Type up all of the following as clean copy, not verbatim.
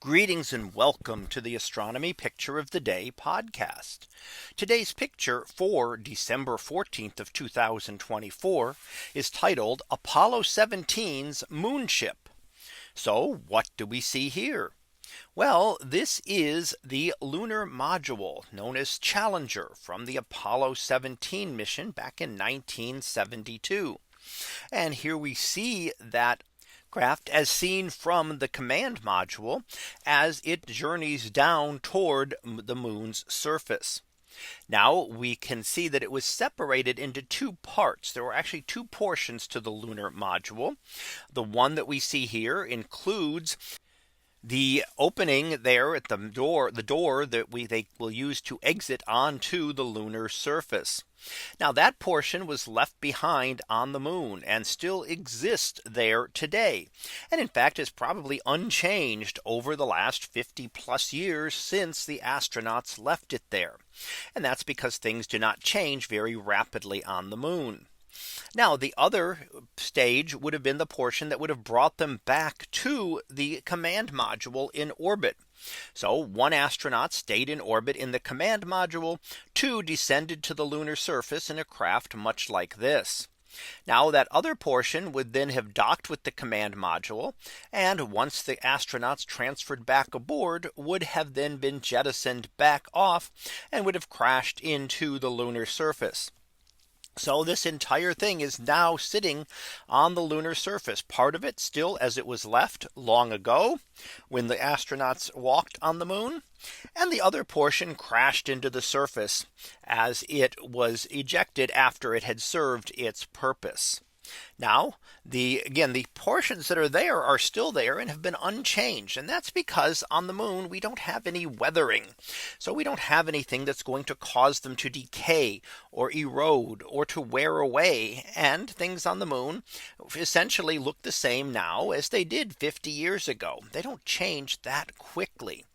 Greetings and welcome to the Astronomy Picture of the Day podcast. Today's picture for December 14th of 2024 is titled Apollo 17's Moonship. So what do we see here? Well, this is the lunar module known as Challenger from the Apollo 17 mission back in 1972. And here we see that craft as seen from the command module as it journeys down toward the moon's surface. Now we can see that it was separated into two parts. There were actually two portions to the lunar module. The one that we see here includes the opening there at the door that they will use to exit onto the lunar surface. Now that portion was left behind on the moon and still exists there today. And in fact is probably unchanged over the last 50 plus years since the astronauts left it there. And that's because things do not change very rapidly on the moon. Now the other stage would have been the portion that would have brought them back to the command module in orbit. So one astronaut stayed in orbit in the command module, two descended to the lunar surface in a craft much like this. Now that other portion would then have docked with the command module, and once the astronauts transferred back aboard would have then been jettisoned back off and would have crashed into the lunar surface. So this entire thing is now sitting on the lunar surface, part of it still as it was left long ago when the astronauts walked on the moon, and the other portion crashed into the surface as it was ejected after it had served its purpose. Now the portions that are there are still there and have been unchanged. And that's because on the moon we don't have any weathering. So we don't have anything that's going to cause them to decay or erode or to wear away. And things on the moon essentially look the same now as they did 50 years ago. They don't change that quickly.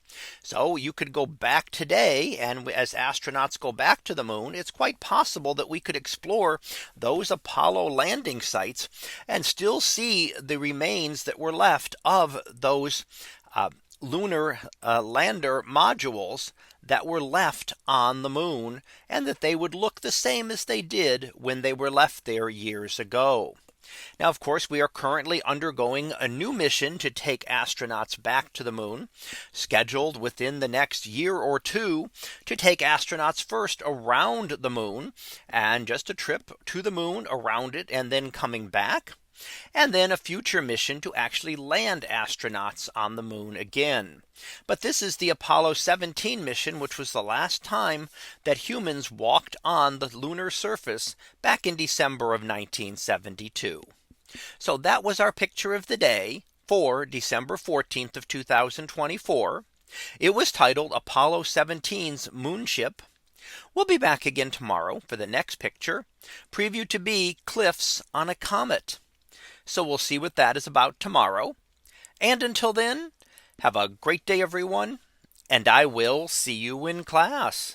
So you could go back today, and as astronauts go back to the moon, it's quite possible that we could explore those Apollo landing sites and still see the remains that were left of those lunar lander modules that were left on the moon, and that they would look the same as they did when they were left there years ago. Now, of course, we are currently undergoing a new mission to take astronauts back to the moon, scheduled within the next year or two to take astronauts first around the moon, and just a trip to the moon around it and then coming back. And then a future mission to actually land astronauts on the moon again. But this is the Apollo 17 mission, which was the last time that humans walked on the lunar surface back in December of 1972. So that was our picture of the day for December 14th of 2024. It was titled Apollo 17's Moonship. We'll be back again tomorrow for the next picture, previewed to be cliffs on a comet. So we'll see what that is about tomorrow. And until then, have a great day, everyone, and I will see you in class.